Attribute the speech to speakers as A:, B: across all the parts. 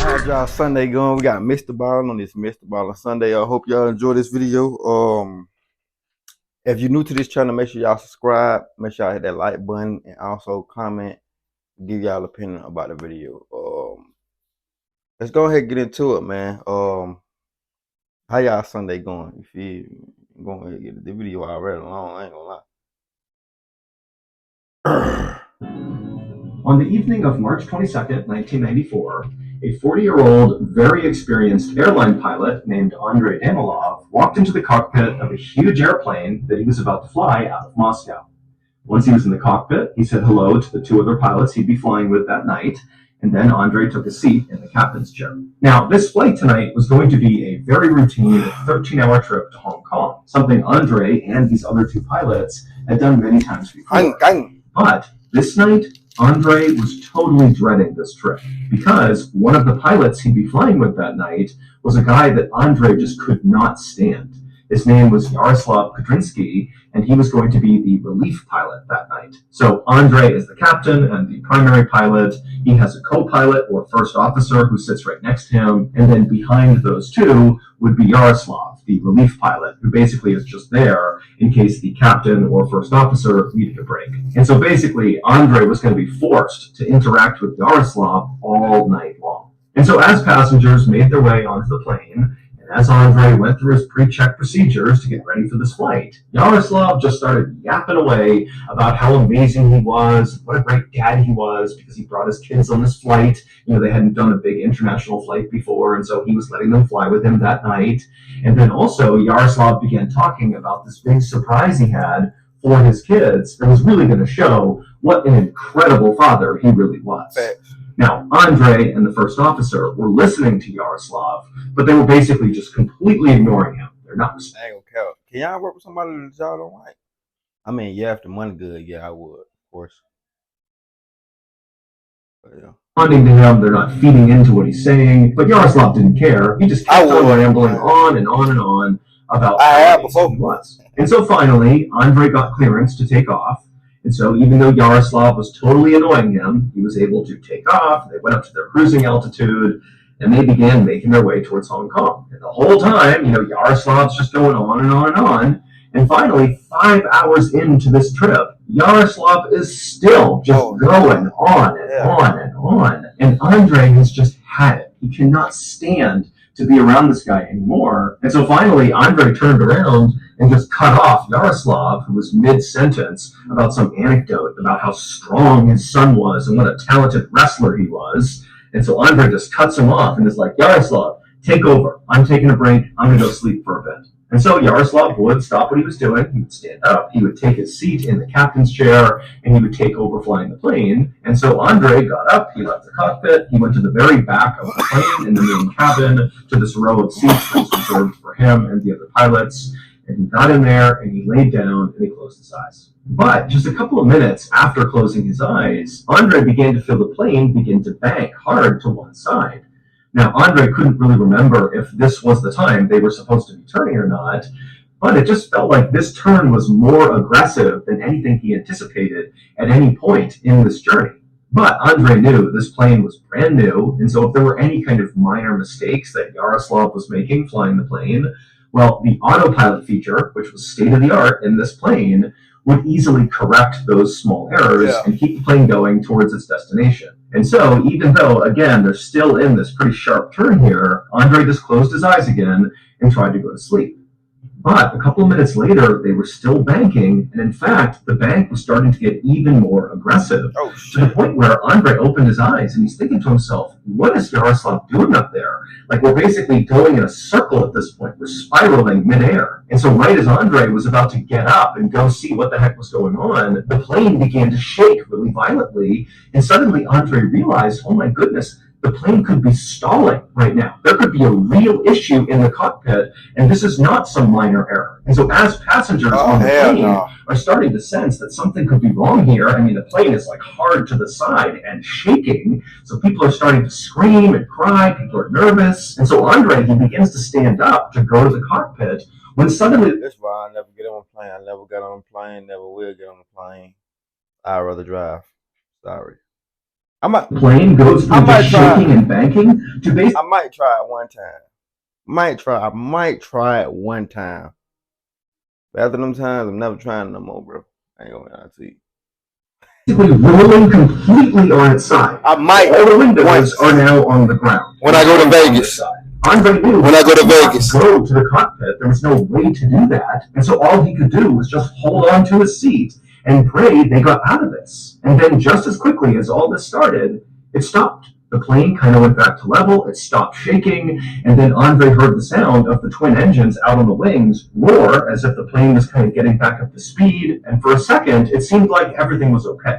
A: How's y'all Sunday going? We got Mr. Ballin on this Mr. Ballin Sunday. I hope y'all enjoy this video. If you're new to this channel, make sure y'all subscribe. Make sure y'all hit that like button and also comment. Give y'all opinion about the video. Let's go ahead and get into it, man. How y'all Sunday going? You feel me? I'm going ahead and get the video already long. I ain't gonna lie.
B: On the evening of March 22nd, 1994, a 40-year-old, very experienced airline pilot named Andrei Danilov walked into the cockpit of a huge airplane that he was about to fly out of Moscow. Once he was in the cockpit, he said hello to the two other pilots he'd be flying with that night, and then Andrei took a seat in the captain's chair. Now, this flight tonight was going to be a very routine 13-hour trip to Hong Kong, something Andrei and these other two pilots had done many times before. But this night, Andrei was totally dreading this trip because one of the pilots he'd be flying with that night was a guy that Andrei just could not stand. His name was Yaroslav Kudrinsky, and he was going to be the relief pilot that night. So Andrei is the captain and the primary pilot. He has a co-pilot or first officer who sits right next to him, and then behind those two would be Yaroslav, the relief pilot, who basically is just there in case the captain or first officer needed a break. And so basically, Andrei was going to be forced to interact with Yaroslav all night long. And so as passengers made their way onto the plane, and as Andrei went through his pre-check procedures to get ready for this flight, Yaroslav just started yapping away about how amazing he was, what a great dad he was because he brought his kids on this flight. They hadn't done a big international flight before, and so he was letting them fly with him that night. And then also Yaroslav began talking about this big surprise he had for his kids that was really going to show what an incredible father he really was. Now, Andrei and the first officer were listening to Yaroslav, but they were basically just completely ignoring him. They're not
A: responding. Can y'all work with somebody that y'all don't like? I mean, yeah, if the money good, yeah, I would, of course.
B: Responding to him, they're not feeding into what he's saying, but Yaroslav didn't care. He just kept on rambling on and on and on about how amazing he was. And so finally, Andrei got clearance to take off. And so even though Yaroslav was totally annoying him, he was able to take off. They went up to their cruising altitude, and they began making their way towards Hong Kong. And the whole time, Yaroslav's just going on and on and on. And finally, 5 hours into this trip, Yaroslav is still just going on and on and on. And Andrei has just had it. He cannot stand to be around this guy anymore. And so finally, Andrei turned around and just cut off Yaroslav, who was mid-sentence about some anecdote about how strong his son was and what a talented wrestler he was. And so Andrei just cuts him off and is like, Yaroslav, take over. I'm taking a break. I'm going to go sleep for a bit. And so Yaroslav would stop what he was doing. He would stand up. He would take his seat in the captain's chair, and he would take over flying the plane. And so Andrei got up. He left the cockpit. He went to the very back of the plane in the main cabin to this row of seats that was reserved for him and the other pilots. And he got in there, and he laid down, and he closed his eyes. But just a couple of minutes after closing his eyes, Andrei began to feel the plane begin to bank hard to one side. Now, Andrei couldn't really remember if this was the time they were supposed to be turning or not, but it just felt like this turn was more aggressive than anything he anticipated at any point in this journey. But Andrei knew this plane was brand new, and so if there were any kind of minor mistakes that Yaroslav was making flying the plane, well, the autopilot feature, which was state-of-the-art in this plane, would easily correct those small errors and keep the plane going towards its destination. And so, even though, again, they're still in this pretty sharp turn here, Andrei just closed his eyes again and tried to go to sleep. But a couple of minutes later, they were still banking, and in fact, the bank was starting to get even more aggressive, to the point where Andrei opened his eyes and he's thinking to himself, what is Yaroslav doing up there? Like, we're basically going in a circle at this point. We're spiraling midair. And so right as Andrei was about to get up and go see what the heck was going on, the plane began to shake really violently, and suddenly Andrei realized, oh my goodness, the plane could be stalling right now. There could be a real issue in the cockpit, and this is not some minor error. And so as passengers on the plane are starting to sense that something could be wrong here, I mean, the plane is like hard to the side and shaking, so people are starting to scream and cry, people are nervous. And so Andrei, he begins to stand up to go to the cockpit, when suddenly...
A: That's why I never get on a plane. I never got on a plane, never will get on a plane. I'd rather drive. Sorry.
B: plane goes from just shaking and banking to basically.
A: I might try it one time. I might try it one time. But after them times, I'm never trying no more, bro. I ain't gonna lie to you.
B: Rolling completely on its side.
A: I might.
B: All the windows are now on the ground.
A: When I go to Vegas.
B: Andre knew
A: when I go to Vegas.
B: Go to the cockpit. There was no way to do that, and so all he could do was just hold on to his seat and pray they got out of this. And then, just as quickly as all this started, it stopped. The plane kind of went back to level. It stopped shaking, and then Andre heard the sound of the twin engines out on the wings roar as if the plane was kind of getting back up to speed. And for a second, it seemed like everything was okay.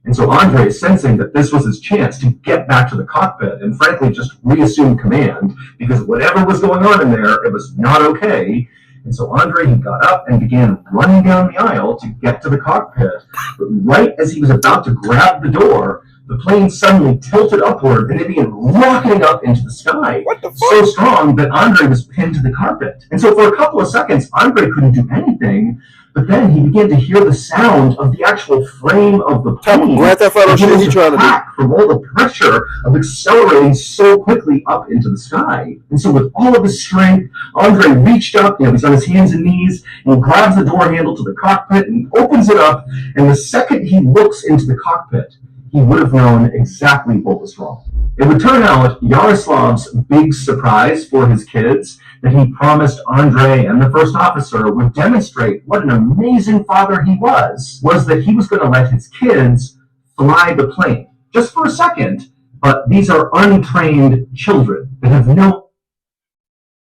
B: And so Andre is sensing that this was his chance to get back to the cockpit and frankly just reassume command, because whatever was going on in there, it was not okay. And so Andre, he got up and began running down the aisle to get to the cockpit. But right as he was about to grab the door, the plane suddenly tilted upward and it began rocketing up into the sky.
A: What the fuck?
B: So strong that Andre was pinned to the carpet. And so for a couple of seconds, Andre couldn't do anything. But then he began to hear the sound of the actual frame of the plane.
A: Grand Theft Auto shit he trying to do.
B: From all the pressure of accelerating so quickly up into the sky. And so with all of his strength, Andre reached up, he's on his hands and knees, and he grabs the door handle to the cockpit and he opens it up. And the second he looks into the cockpit, he would have known exactly what was wrong. It would turn out Yaroslav's big surprise for his kids that he promised Andre and the first officer would demonstrate what an amazing father he was that he was going to let his kids fly the plane. Just for a second, but these are untrained children that have no...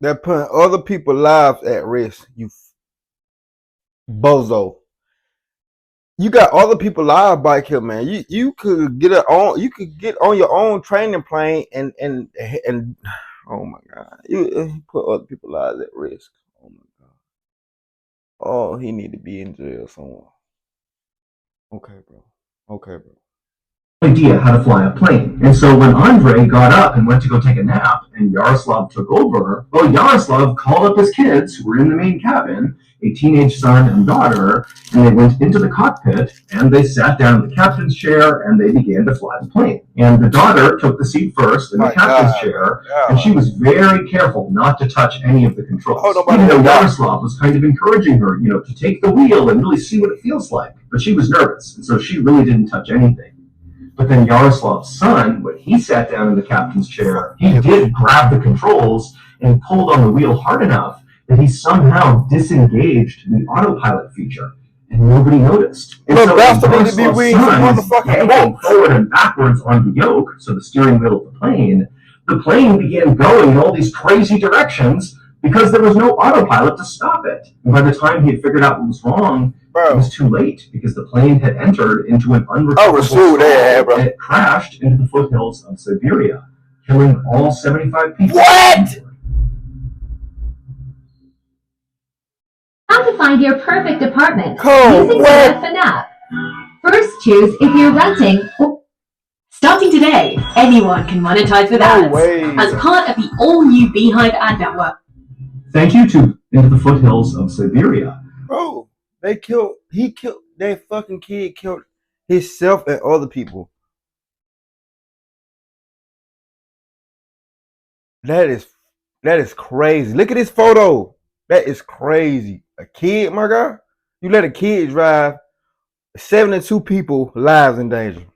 A: They're putting other people's lives at risk, you bozo. You got other people's lives back here, man. You could get on your own training plane and oh my God, you put other people's lives at risk. Oh my God. Oh, he need to be in jail somewhere. Okay, bro.
B: Idea how to fly a plane. And so when Andre got up and went to go take a nap and Yaroslav took over, well, Yaroslav called up his kids who were in the main cabin, a teenage son and daughter, and they went into the cockpit and they sat down in the captain's chair and they began to fly the plane. And the daughter took the seat first in the captain's chair, and she was very careful not to touch any of the controls. Even though Yaroslav was kind of encouraging her, to take the wheel and really see what it feels like. But she was nervous, and so she really didn't touch anything. But then Yaroslav's son, when he sat down in the captain's chair, he did grab the controls and pulled on the wheel hard enough that he somehow disengaged the autopilot feature, and nobody noticed. And so Yaroslav's son hanging forward and backwards on the yoke, so the steering wheel of the plane began going in all these crazy directions because there was no autopilot to stop it. And by the time he had figured out what was wrong, it was too late because the plane had entered into an unrecoverable stall and it crashed into the foothills of Siberia, killing all 75 people.
A: What?
C: How to find your perfect apartment
A: using
C: the BALLEN app. First, choose if you're renting.
D: Starting today, anyone can monetize with ads as part of the all-new Beehive ad network.
B: Thank you to Into the Foothills of Siberia.
A: Bro, their fucking kid killed himself and other people. That is crazy. Look at this photo. That is crazy. A kid, my guy. You let a kid drive, 72 people lives in danger.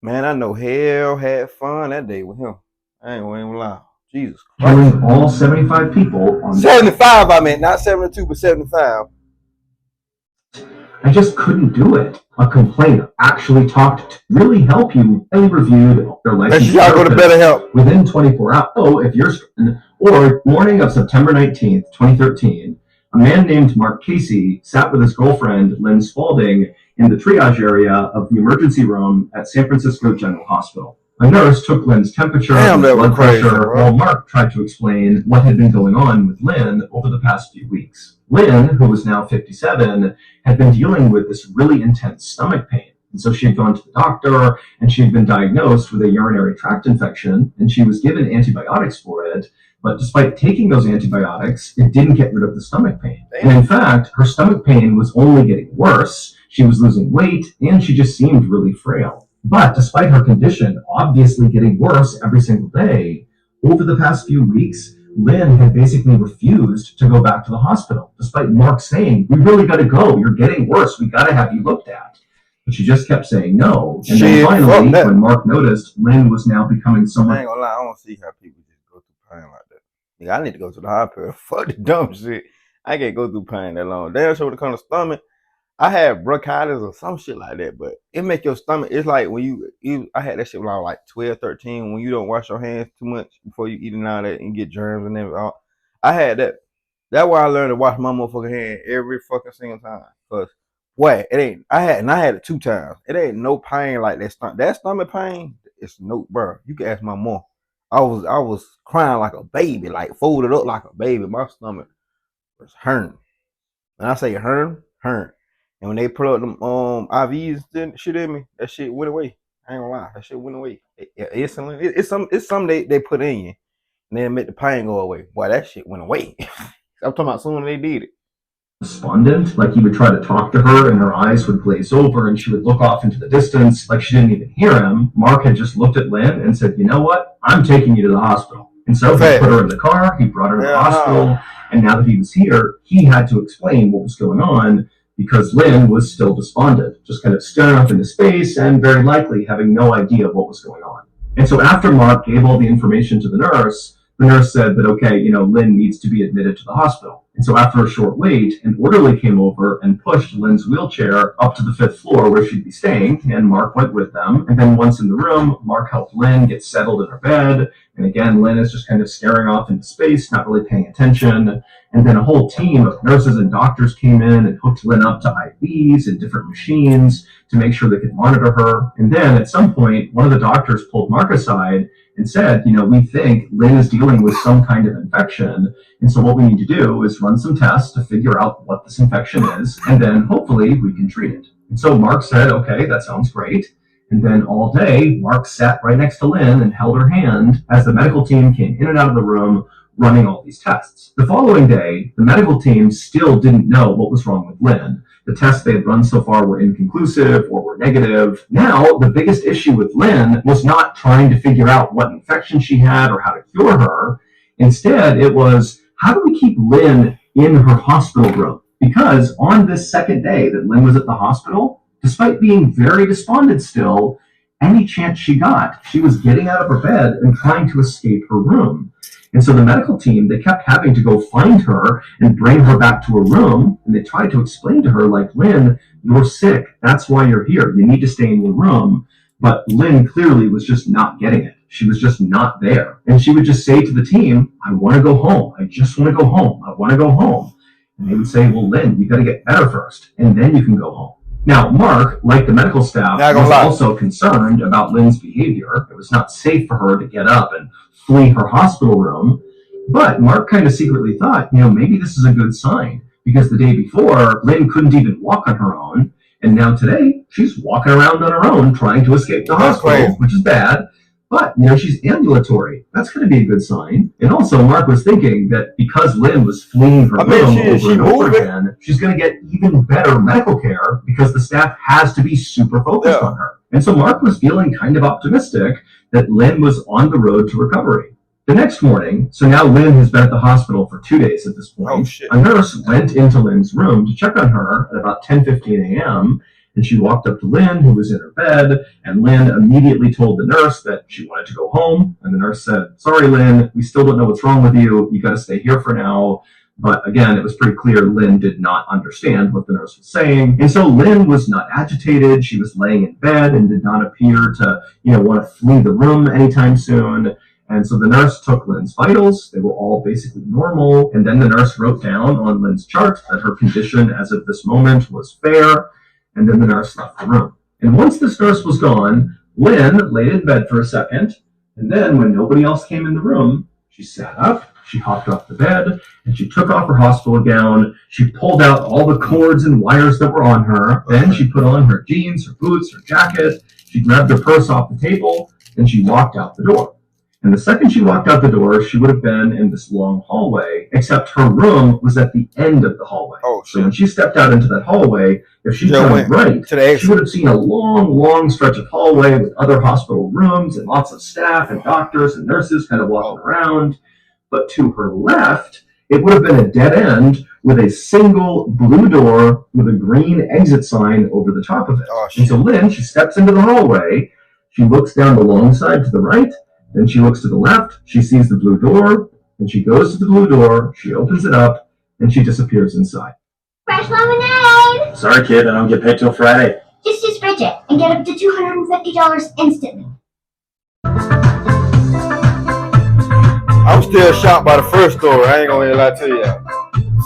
A: Man, I know hell had fun that day with him. I ain't gonna even lie. Jesus Christ.
B: Killing all 75 people on
A: 75, I meant, not 72, but 75.
B: I just couldn't do it. A complainer actually talked to really help you, highly reviewed their license.
A: Y'all go to BetterHelp
B: within 24 hours. Oh, if you're or morning of September 19th, 2013, a man named Mark Casey sat with his girlfriend, Lynn Spalding, in the triage area of the emergency room at San Francisco General Hospital. A nurse took Lynn's temperature and blood pressure while Mark tried to explain what had been going on with Lynn over the past few weeks. Lynn, who was now 57, had been dealing with this really intense stomach pain. And so she had gone to the doctor and she had been diagnosed with a urinary tract infection and she was given antibiotics for it. But despite taking those antibiotics, it didn't get rid of the stomach pain. And in fact, her stomach pain was only getting worse She was losing weight, and she just seemed really frail. But despite her condition obviously getting worse every single day, over the past few weeks, Lynn had basically refused to go back to the hospital, despite Mark saying, "We really got to go. You're getting worse. We got to have you looked at." But she just kept saying no. And then finally, when Mark noticed Lynn was now becoming someone...
A: I ain't gonna lie, I don't see how people just go through pain like that. Yeah, I need to go to the hospital. Fuck the dumb shit. I can't go through pain that long. Damn sure when it comes to stomach, I had bronchitis or some shit like that, but it make your stomach, it's like when I had that shit when I was like 12, 13, when you don't wash your hands too much before you eat and all that and get germs and everything. I had that. That's why I learned to wash my motherfucking hand every fucking single time. Cause what? It ain't, I had it 2 times. It ain't no pain like that stomach pain, it's no, bro. You can ask my mom. I was crying like a baby, like folded up like a baby. My stomach was hurting. When I say hurting. And when they put up them IVs and shit in me, that shit went away. I ain't gonna lie, that shit went away. It's something they put in you, and then make the pain go away. Boy, that shit went away. I'm talking about soon they did it.
B: Despondent, like he would try to talk to her and her eyes would glaze over and she would look off into the distance like she didn't even hear him. Mark had just looked at Lynn and said, "You know what? I'm taking you to the hospital." And so he put her in the car, he brought her to the hospital, and now that he was here, he had to explain what was going on because Lynn was still despondent, just kind of staring up into space and very likely having no idea what was going on. And so after Mark gave all the information to the nurse said that, okay, Lynn needs to be admitted to the hospital. And so after a short wait, an orderly came over and pushed Lynn's wheelchair up to the 5th floor where she'd be staying, and Mark went with them. And then once in the room, Mark helped Lynn get settled in her bed. And again, Lynn is just kind of staring off into space, not really paying attention. And then a whole team of nurses and doctors came in and hooked Lynn up to IVs and different machines to make sure they could monitor her. And then at some point, one of the doctors pulled Mark aside and said, "We think Lynn is dealing with some kind of infection. And so what we need to do is run some tests to figure out what this infection is, and then hopefully we can treat it." And so Mark said, "Okay, that sounds great." And then all day, Mark sat right next to Lynn and held her hand as the medical team came in and out of the room running all these tests. The following day, the medical team still didn't know what was wrong with Lynn. The tests they had run so far were inconclusive or were negative. Now, the biggest issue with Lynn was not trying to figure out what infection she had or how to cure her. Instead, it was, how do we keep Lynn in her hospital room? Because on this second day that Lynn was at the hospital, despite being very despondent still, any chance she got, she was getting out of her bed and trying to escape her room. And so the medical team, they kept having to go find her and bring her back to her room. And they tried to explain to her, like, "Lynn, you're sick. That's why you're here. You need to stay in your room." But Lynn clearly was just not getting it. She was just not there. And she would just say to the team, "I want to go home. I just want to go home. I want to go home." And they would say, "Well, Lynn, you got to get better first, and then you can go home." Now, Mark, like the medical staff, was also concerned about Lynn's behavior. It was not safe for her to get up and flee her hospital room. But Mark kind of secretly thought, maybe this is a good sign. Because the day before, Lynn couldn't even walk on her own. And now today, she's walking around on her own trying to escape the hospital, which is bad. But, she's ambulatory. That's going to be a good sign. And also, Mark was thinking that because Lynn was fleeing her room over and over again, she's going to get even better medical care because the staff has to be super focused on her. And so Mark was feeling kind of optimistic that Lynn was on the road to recovery. The next morning, so now Lynn has been at the hospital for 2 days at this point, a nurse went into Lynn's room to check on her at about 10:15 a.m., and she walked up to Lynn, who was in her bed, and Lynn immediately told the nurse that she wanted to go home. And the nurse said, "Sorry, Lynn, we still don't know what's wrong with you. You got to stay here for now." But again, it was pretty clear Lynn did not understand what the nurse was saying. And so Lynn was not agitated. She was laying in bed and did not appear to, want to flee the room anytime soon. And so the nurse took Lynn's vitals. They were all basically normal. And then the nurse wrote down on Lynn's chart that her condition as of this moment was fair. And then the nurse left the room. And once this nurse was gone, Lynn laid in bed for a second. And then when nobody else came in the room, she sat up, she hopped off the bed, and she took off her hospital gown. She pulled out all the cords and wires that were on her. Then she put on her jeans, her boots, her jacket. She grabbed her purse off the table, and she walked out the door. And the second she walked out the door, she would have been in this long hallway, except her room was at the end of the hallway.
A: Oh,
B: so when she stepped out into that hallway, if she turned right, she would have seen a long, long stretch of hallway with other hospital rooms and lots of staff and doctors and nurses kind of walking around. But to her left, it would have been a dead end with a single blue door with a green exit sign over the top of it.
A: Oh,
B: and so Lynn, she steps into the hallway, she looks down the long side to the right, then she looks to the left, she sees the blue door, and she goes to the blue door, she opens it up, and she disappears inside.
C: Fresh lemonade!
E: Sorry, kid, I don't get paid till Friday.
C: Just use Bridget and get up to $250 instantly.
A: I'm still shocked by the first story. I ain't gonna lie to you.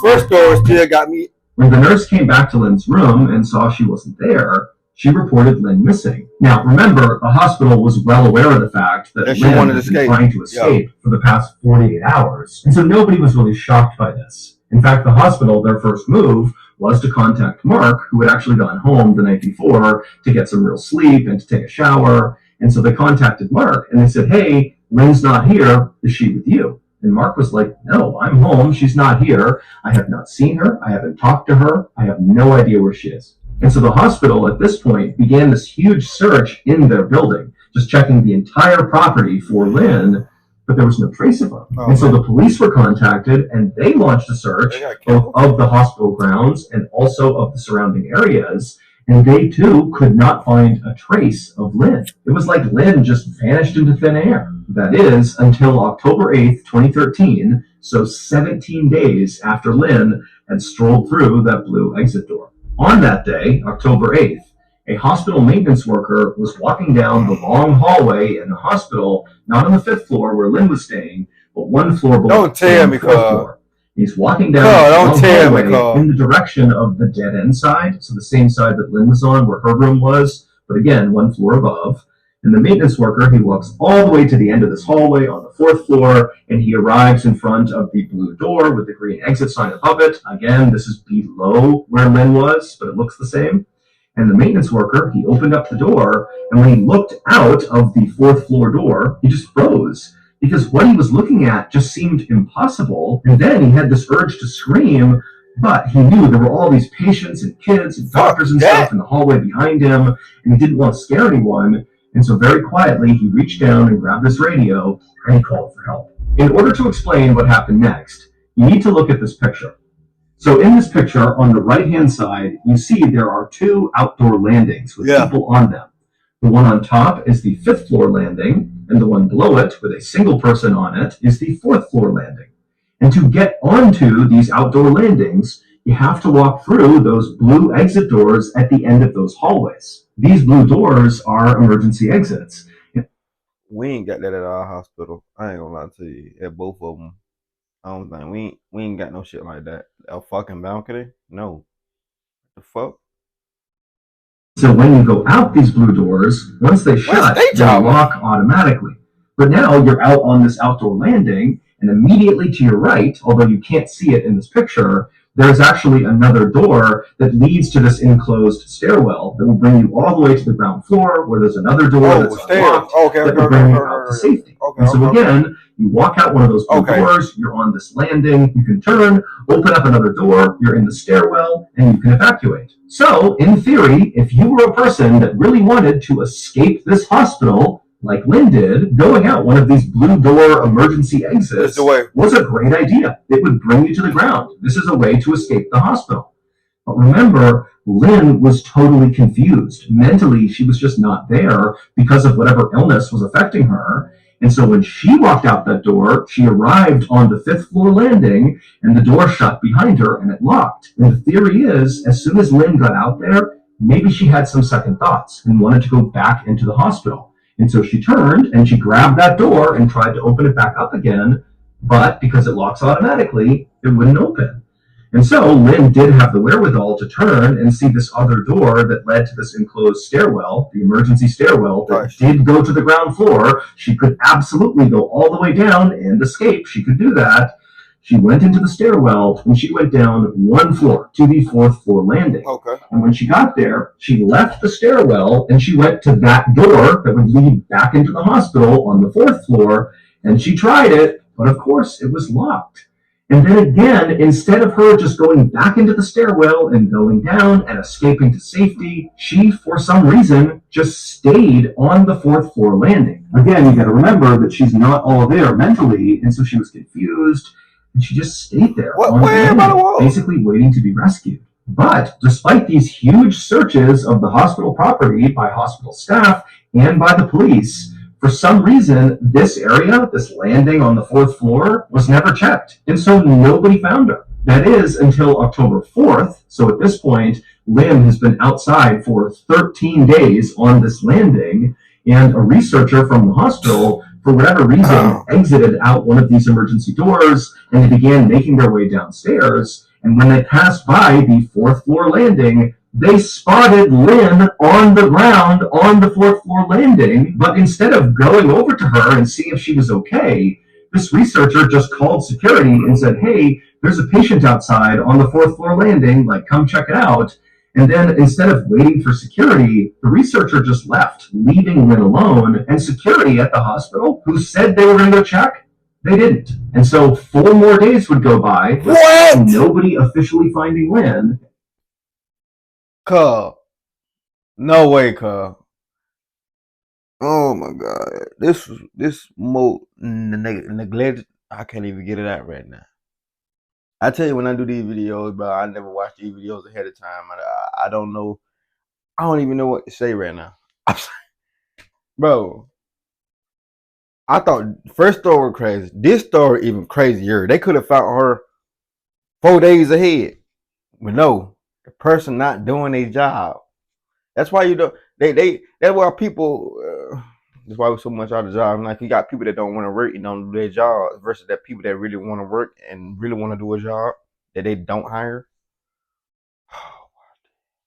A: First story still got me.
B: When the nurse came back to Lynn's room and saw she wasn't there, she reported Lynn missing. Now, remember, the hospital was well aware of the fact that Lynn had been trying to escape for the past 48 hours. And so nobody was really shocked by this. In fact, the hospital, their first move was to contact Mark, who had actually gone home the night before to get some real sleep and to take a shower. And so they contacted Mark and they said, hey, Lynn's not here. Is she with you? And Mark was like, no, I'm home. She's not here. I have not seen her. I haven't talked to her. I have no idea where she is. And so the hospital at this point began this huge search in their building, just checking the entire property for Lynn, but there was no trace of her. And so the police were contacted and they launched a search both of the hospital grounds and also of the surrounding areas. And they too could not find a trace of Lynn. It was like Lynn just vanished into thin air. That is, until October 8th, 2013, so 17 days after Lynn had strolled through that blue exit door. On that day, October 8th, a hospital maintenance worker was walking down the long hallway in the hospital, not on the 5th floor where Lynn was staying, but one floor below.
A: Don't tell me, Carl.
B: He's walking down the hallway in the direction of the dead end side, so the same side that Lynn was on, where her room was, but again, one floor above. And the maintenance worker, he walks all the way to the end of this hallway on the 4th floor, and he arrives in front of the blue door with the green exit sign above it. Again, this is below where Lynn was, but it looks the same. And the maintenance worker, he opened up the door, and when he looked out of the 4th floor door, he just froze, because what he was looking at just seemed impossible. And then he had this urge to scream, but he knew there were all these patients and kids and doctors and stuff in the hallway behind him, and he didn't want to scare anyone. And so very quietly, he reached down and grabbed this radio, and he called for help. In order to explain what happened next, you need to look at this picture. So in this picture, on the right-hand side, you see there are 2 outdoor landings with people on them. The one on top is the 5th floor landing, and the one below it, with a single person on it, is the 4th floor landing. And to get onto these outdoor landings, you have to walk through those blue exit doors at the end of those hallways. These blue doors are emergency exits.
A: We ain't got that at our hospital. I ain't gonna lie to you. At both of them, I don't think we ain't got no shit like that. A fucking balcony? No. The fuck?
B: So when you go out these blue doors, once they shut, they lock automatically. But now you're out on this outdoor landing, and immediately to your right, although you can't see it in this picture, there's actually another door that leads to this enclosed stairwell that will bring you all the way to the ground floor, where there's another door that's unlocked that will bring you out to safety. And so again, you walk out one of those blue doors, you're on this landing, you can turn, open up another door, you're in the stairwell, and you can evacuate. So, in theory, if you were a person that really wanted to escape this hospital, like Lynn did, going out one of these blue door emergency exits was a great idea. It would bring you to the ground. This is a way to escape the hospital. But remember, Lynn was totally confused. Mentally, she was just not there because of whatever illness was affecting her. And so when she walked out that door, she arrived on the 5th floor landing, and the door shut behind her and it locked. And the theory is, as soon as Lynn got out there, maybe she had some second thoughts and wanted to go back into the hospital. And so she turned and she grabbed that door and tried to open it back up again, but because it locks automatically, it wouldn't open. And so Lynn did have the wherewithal to turn and see this other door that led to this enclosed stairwell, the emergency stairwell that did go to the ground floor. She could absolutely go all the way down and escape. She could do that. She went into the stairwell and she went down one floor to the 4th floor landing. And when she got there, she left the stairwell and she went to that door that would lead back into the hospital on the 4th floor. And she tried it, but of course it was locked. And then again, instead of her just going back into the stairwell and going down and escaping to safety, she, for some reason, just stayed on the 4th floor landing. Again, you gotta remember that she's not all there mentally, and so she was confused, and she just stayed there on the landing, basically waiting to be rescued. But despite these huge searches of the hospital property by hospital staff and by the police, for some reason, this area, this landing on the 4th floor, was never checked. And so nobody found her. That is until October 4th. So at this point, Lynn has been outside for 13 days on this landing, and a researcher from the hospital, for whatever reason, exited out one of these emergency doors, and they began making their way downstairs. And when they passed by the 4th floor landing, they spotted Lynn on the ground on the 4th floor landing, but instead of going over to her and seeing if she was okay, this researcher just called security and said, hey, there's a patient outside on the 4th floor landing, like, come check it out. And then instead of waiting for security, the researcher just left, leaving Lynn alone, and security at the hospital, who said they were going to go check, they didn't. And so 4 more days would go by, with nobody officially finding Lynn.
A: Cub. No way, Cub. Oh my God. This more neglected. I can't even get it out right now. I tell you, when I do these videos, bro, I never watch these videos ahead of time. I don't know. I don't even know what to say right now. Bro, I thought first story was crazy. This story even crazier. They could have found her 4 days ahead. But no. The person not doing their job. That's why you don't. That's why people. That's why we're so much out of job. Like, you got people that don't want to work and don't do their job, versus that people that really want to work and really want to do a job that they don't hire.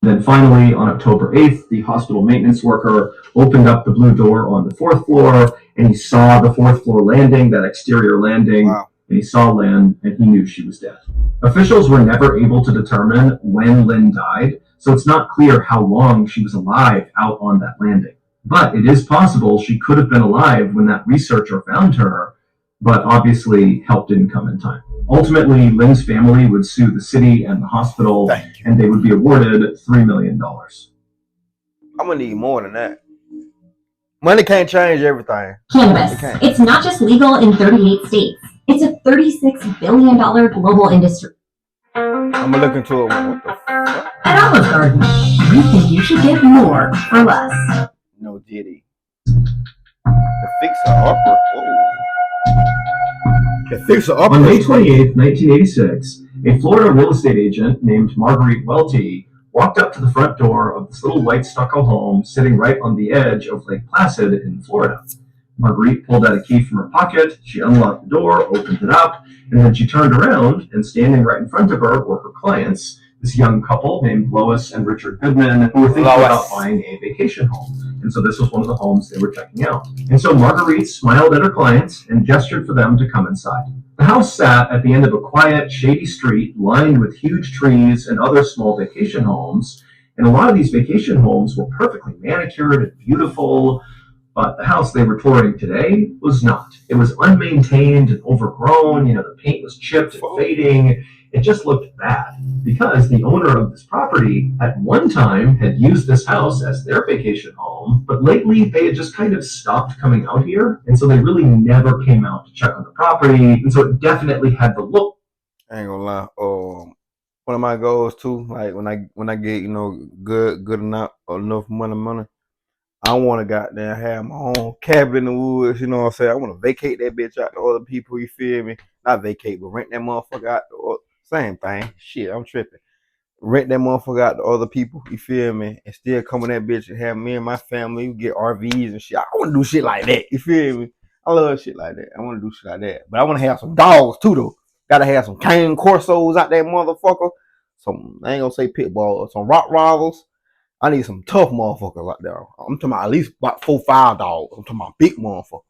B: Then finally, on October 8th, the hospital maintenance worker opened up the blue door on the 4th floor, and he saw the 4th floor landing, that exterior landing. Wow. And he saw Lynn, and he knew she was dead. Officials were never able to determine when Lynn died, so it's not clear how long she was alive out on that landing. But it is possible she could have been alive when that researcher found her, but obviously help didn't come in time. Ultimately, Lynn's family would sue the city and the hospital, and they would be awarded $3 million.
A: I'm gonna need more than that. Money can't change everything.
C: Cannabis. It's not just legal in 38 states. It's a $36 billion global industry.
A: I'm gonna look into it. What the fuck?
D: At Olive Garden, we think you should get more for less.
A: No diddy. The fixer-upper. The fixer-upper.
B: On May 28th, 1986, a Florida real estate agent named Marguerite Welty walked up to the front door of this little white stucco home sitting right on the edge of Lake Placid in Florida. Marguerite pulled out a key from her pocket, she unlocked the door, opened it up, and then she turned around, and standing right in front of her were her clients, this young couple named Lois and Richard Goodman, who were thinking about buying a vacation home. And so this was one of the homes they were checking out. And so Marguerite smiled at her clients and gestured for them to come inside. The house sat at the end of a quiet, shady street lined with huge trees and other small vacation homes. And a lot of these vacation homes were perfectly manicured and beautiful, but the house they were touring today was not. It was unmaintained and overgrown. The paint was chipped and fading. It just looked bad because the owner of this property at one time had used this house as their vacation home, but lately they had just kind of stopped coming out here, and so they really never came out to check on the property, and so it definitely had the look.
A: I ain't gonna lie. One of my goals too, like when I get good enough money, I want to goddamn have my own cabin in the woods. You know what I'm saying? I want to vacate that bitch out to other people. You feel me? Not vacate, but rent that motherfucker out to same thing. Shit, I'm tripping. Rent that motherfucker out to other people. You feel me? And still come in that bitch and have me and my family get RVs and shit. I want to do shit like that. You feel me? I love shit like that. I want to do shit like that. But I want to have some dogs too, though. Gotta have some cane corsos out there, motherfucker. Some, I ain't gonna say pit bulls, some Rottweilers. I need some tough motherfuckers out there. I'm talking about at least about 4-5 dogs. I'm talking about big motherfuckers.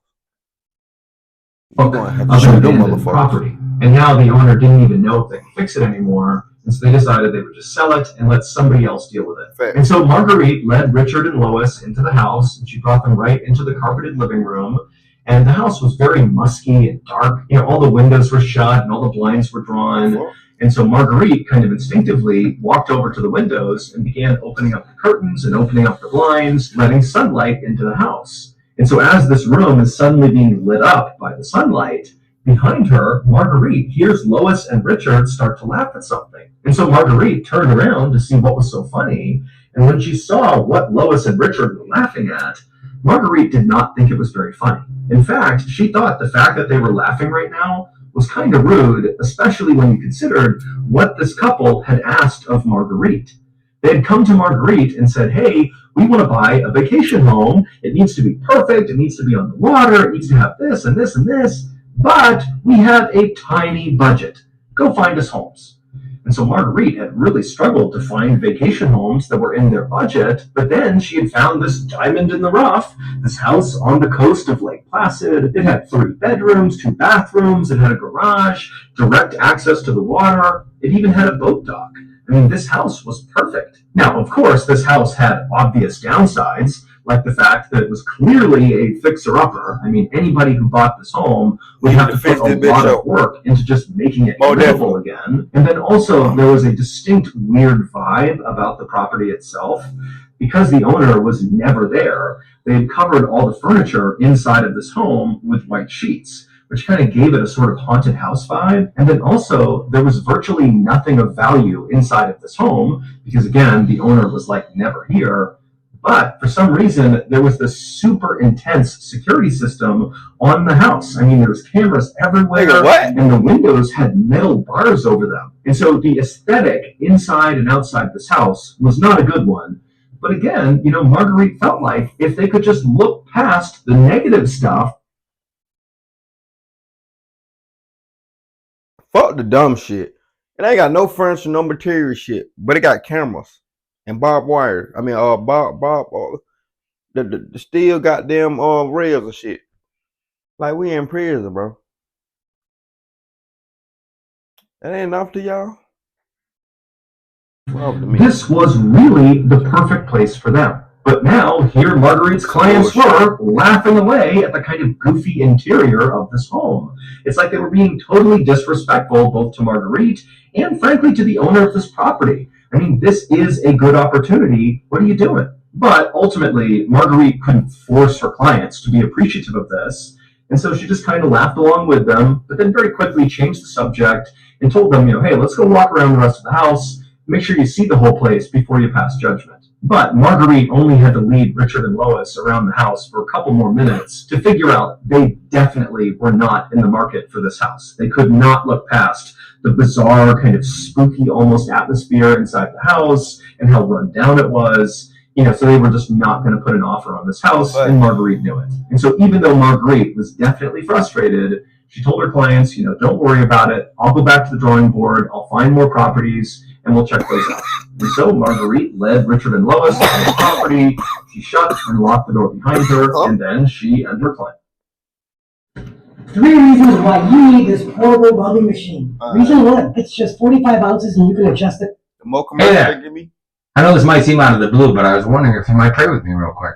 B: Property. And now the owner didn't even know if they could fix it anymore, and so they decided they would just sell it and let somebody else deal with it. Fair. And so Marguerite led Richard and Lois into the house, and she brought them right into the carpeted living room, And the house was very musky and dark. All the windows were shut and all the blinds were drawn. And so Marguerite kind of instinctively walked over to the windows and began opening up the curtains and opening up the blinds, letting sunlight into the house. And so as this room is suddenly being lit up by the sunlight, behind her, Marguerite hears Lois and Richard start to laugh at something. And so Marguerite turned around to see what was so funny. And when she saw what Lois and Richard were laughing at, Marguerite did not think it was very funny. In fact, she thought the fact that they were laughing right now was kind of rude, especially when you considered what this couple had asked of Marguerite. They had come to Marguerite and said, hey, we want to buy a vacation home. It needs to be perfect. It needs to be on the water. It needs to have this and this and this. But we have a tiny budget. Go find us homes. And so Marguerite had really struggled to find vacation homes that were in their budget, but then she had found this diamond in the rough, this house on the coast of Lake Placid. It had 3 bedrooms, 2 bathrooms, it had a garage, direct access to the water, it even had a boat dock. I mean, this house was perfect. Now, of course, this house had obvious downsides, like the fact that it was clearly a fixer-upper. I mean, anybody who bought this home would have to put a lot of work into just making it livable again. And then also, there was a distinct weird vibe about the property itself. Because the owner was never there, they had covered all the furniture inside of this home with white sheets, which kind of gave it a sort of haunted house vibe. And then also, there was virtually nothing of value inside of this home, because again, the owner was like never here. But for some reason, there was this super intense security system on the house. I mean, there was cameras everywhere, and the windows had metal bars over them. And so the aesthetic inside and outside this house was not a good one. But again, Marguerite felt like if they could just look past the negative stuff.
A: Fuck the dumb shit. It ain't got no furniture, no material shit, but it got cameras and barbed wire. I mean, the steel goddamn rails and shit. Like we in prison, bro. That ain't enough to y'all.
B: This was really the perfect place for them. But now, here Marguerite's clients were laughing away at the kind of goofy interior of this home. It's like they were being totally disrespectful both to Marguerite and, frankly, to the owner of this property. I mean, this is a good opportunity. What are you doing? But ultimately, Marguerite couldn't force her clients to be appreciative of this. And so she just kind of laughed along with them, but then very quickly changed the subject and told them, hey, let's go walk around the rest of the house. Make sure you see the whole place before you pass judgment. But Marguerite only had to lead Richard and Lois around the house for a couple more minutes to figure out they definitely were not in the market for this house. They could not look past the bizarre kind of spooky almost atmosphere inside the house and how run down it was. So they were just not going to put an offer on this house, and Marguerite knew it. And so even though Marguerite was definitely frustrated, she told her clients, don't worry about it. I'll go back to the drawing board. I'll find more properties, and we'll check those out. And so Marguerite led Richard and Lois to the property. She shut and locked the door behind her, and then she and her client.
F: 3 reasons why you need this portable welding machine. Reason 1, it's just 45 ounces and you can adjust it.
A: The more commercial they give me.
G: I know this might seem out of the blue, but I was wondering if you might pray with me real quick.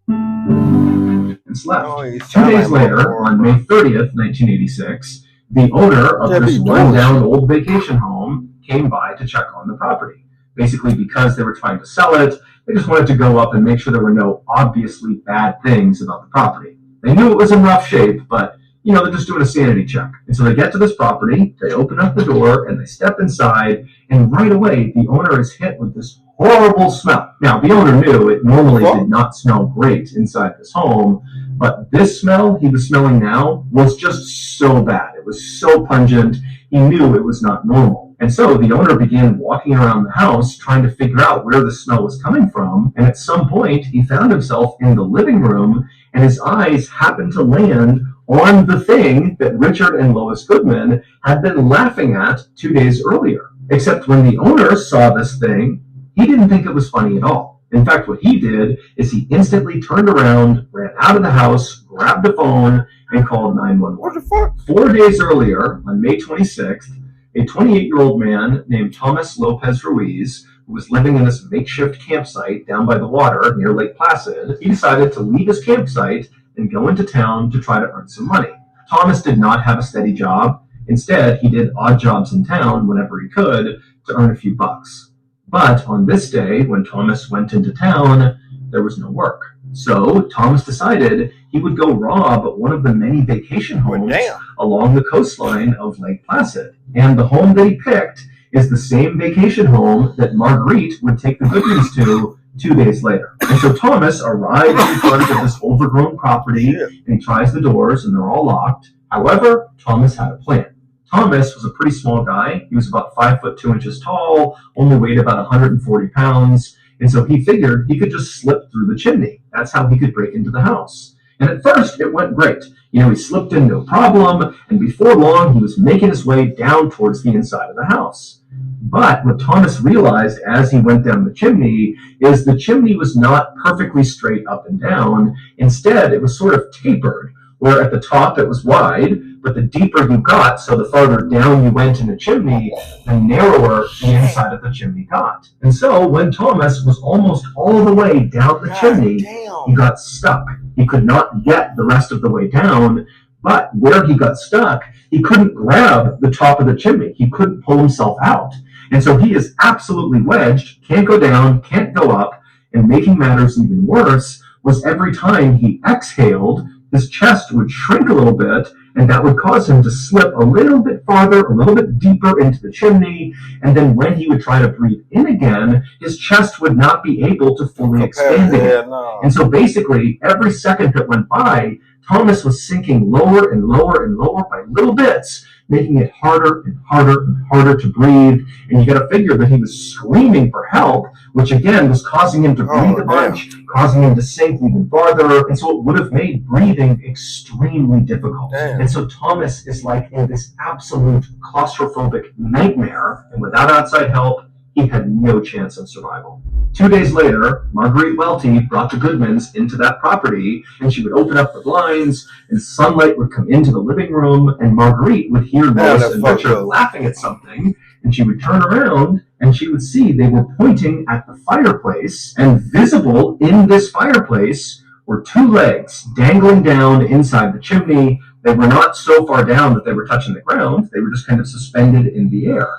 B: And slept. 2 days later, on May 30th, 1986, the owner of this run-down old vacation home came by to check on the property. Basically, because they were trying to sell it, they just wanted to go up and make sure there were no obviously bad things about the property. They knew it was in rough shape, but they're just doing a sanity check. And so they get to this property, they open up the door, and they step inside, and right away, the owner is hit with this horrible smell. Now, the owner knew it normally did not smell great inside this home, but this smell he was smelling now was just so bad. It was so pungent, he knew it was not normal. And so the owner began walking around the house trying to figure out where the smell was coming from, and at some point, he found himself in the living room, and his eyes happened to land on the thing that Richard and Lois Goodman had been laughing at 2 days earlier. Except when the owner saw this thing, he didn't think it was funny at all. In fact, what he did is he instantly turned around, ran out of the house, grabbed the phone, and called 911.
A: What the fuck?
B: 4 days earlier, on May 26th, a 28-year-old man named Thomas Lopez Ruiz, who was living in this makeshift campsite down by the water near Lake Placid, he decided to leave his campsite and go into town to try to earn some money. Thomas did not have a steady job. Instead, he did odd jobs in town whenever he could to earn a few bucks. But on this day, when Thomas went into town, there was no work. So Thomas decided he would go rob one of the many vacation homes along the coastline of Lake Placid. And the home that he picked is the same vacation home that Marguerite would take the Goodmans to 2 days later. And so Thomas arrives in front of this overgrown property, and he tries the doors, and they're all locked. However, Thomas had a plan. Thomas was a pretty small guy. He was about 5 foot 2 inches tall, only weighed about 140 pounds. And so he figured he could just slip through the chimney. That's how he could break into the house. And at first, it went great. He slipped in no problem, and before long, he was making his way down towards the inside of the house. But what Thomas realized as he went down the chimney is the chimney was not perfectly straight up and down. Instead, it was sort of tapered, where at the top it was wide, but the deeper you got, so the farther down you went in the chimney, the narrower the inside of the chimney got. And so when Thomas was almost all the way down the chimney, he got stuck. He could not get the rest of the way down, but where he got stuck, he couldn't grab the top of the chimney. He couldn't pull himself out. And so he is absolutely wedged, can't go down, can't go up, and making matters even worse was every time he exhaled, his chest would shrink a little bit, and that would cause him to slip a little bit farther, a little bit deeper into the chimney, and then when he would try to breathe in again, his chest would not be able to fully expand again. And so basically, every second that went by, Thomas was sinking lower and lower and lower by little bits, making it harder and harder and harder to breathe. And you got to figure that he was screaming for help, which again was causing him to breathe a bunch, causing him to sink even farther. And so it would have made breathing extremely difficult. And so Thomas is like in this absolute claustrophobic nightmare. And without outside help, he had no chance of survival. 2 days later, Marguerite Welty brought the Goodmans into that property, and she would open up the blinds, and sunlight would come into the living room, and Marguerite would hear Lois and Richard laughing at something, and she would turn around, and she would see they were pointing at the fireplace, and visible in this fireplace were 2 legs dangling down inside the chimney. They were not so far down that they were touching the ground. They were just kind of suspended in the air.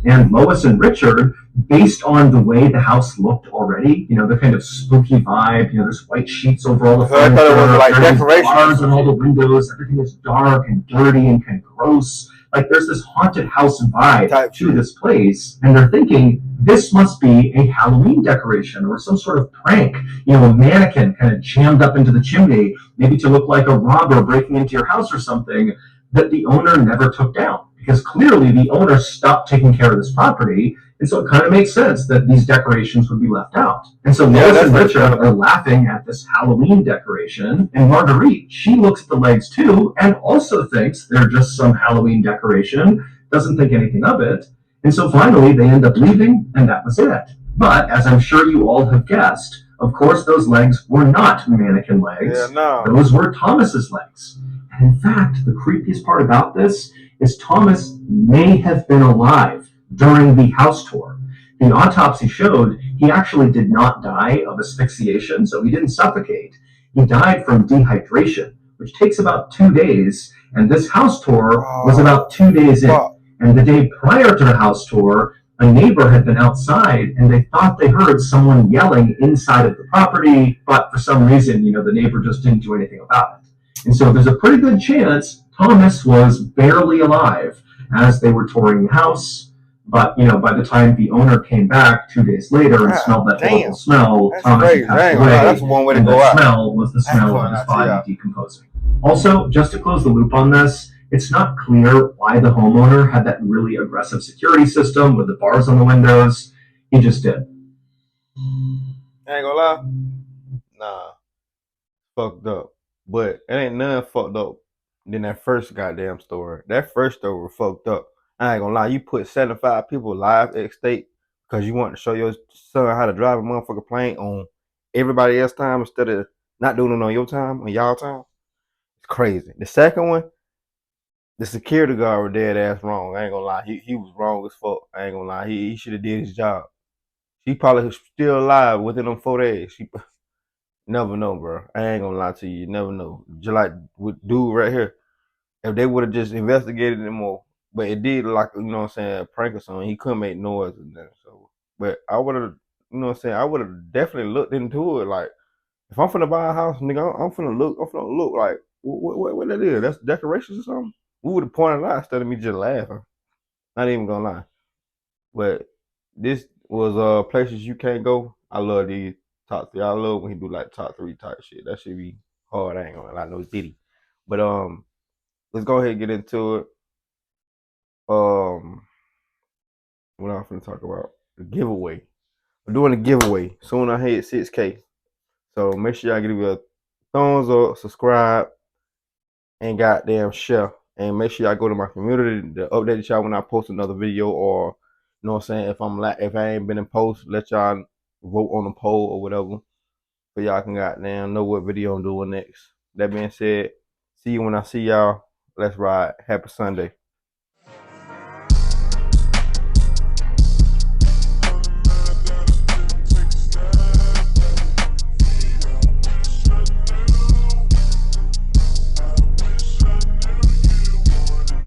B: And Lois and Richard, based on the way the house looked already, the kind of spooky vibe, there's white sheets over all the furniture, there's bars on all the windows, everything is dark and dirty and kind of gross. Like there's this haunted house vibe to this place, and they're thinking this must be a Halloween decoration or some sort of prank, a mannequin kind of jammed up into the chimney, maybe to look like a robber breaking into your house or something that the owner never took down. Because clearly the owner stopped taking care of this property, and so it kind of makes sense that these decorations would be left out. And so Lois and Richard are laughing at this Halloween decoration, and Marguerite, she looks at the legs too, and also thinks they're just some Halloween decoration, doesn't think anything of it, and so finally they end up leaving, and that was it. But, as I'm sure you all have guessed, of course those legs were not mannequin legs, those were Thomas's legs. And in fact, the creepiest part about this is Thomas may have been alive during the house tour. The autopsy showed he actually did not die of asphyxiation, so he didn't suffocate. He died from dehydration, which takes about 2 days, and this house tour was about 2 days in. And the day prior to the house tour, a neighbor had been outside, and they thought they heard someone yelling inside of the property, but for some reason, the neighbor just didn't do anything about it. And so there's a pretty good chance Thomas was barely alive as they were touring the house, but by the time the owner came back 2 days later and smelled that horrible smell, Thomas had passed away,
A: that's one way to
B: and
A: go
B: that
A: out.
B: smell was the smell of his body decomposing. Also, just to close the loop on this, it's not clear why the homeowner had that really aggressive security system with the bars on the windows. He just did.
A: I ain't gonna lie, nah, fucked up. But it ain't none fucked up than that first goddamn story. That first story was fucked up. I ain't gonna lie, you put 75 people live at stake because you want to show your son how to drive a motherfucking plane on everybody else's time instead of not doing it on your time, on y'all time. It's crazy. The second one, the security guard was dead ass wrong. I ain't gonna lie, he was wrong as fuck. I ain't gonna lie, he should have did his job. She probably still alive within them 4 days. Never know, bro. I ain't gonna lie to you. You never know. Just like with dude right here, if they would have just investigated it more, but it did like prank or something. He couldn't make noise and that. So, but I would have, I would have definitely looked into it. Like, if I'm finna buy a house, nigga, I'm finna look like what that is. That's decorations or something. We would have pointed out instead of me just laughing. Not even gonna lie. But this was places you can't go. I love these top three. I love when he do like top three type shit. That should be hard. I ain't gonna lie, no Diddy. But let's go ahead and get into it. What I'm finna talk about? The giveaway. We're doing a giveaway. Soon I hit 6K. So make sure y'all give me a thumbs up, subscribe, and goddamn share. And make sure y'all go to my community to update y'all when I post another video, or you know what I'm saying, if I ain't been in post, let y'all vote on the poll or whatever. So y'all can goddamn know what video I'm doing next. That being said, see you when I see y'all. Let's ride. Happy Sunday.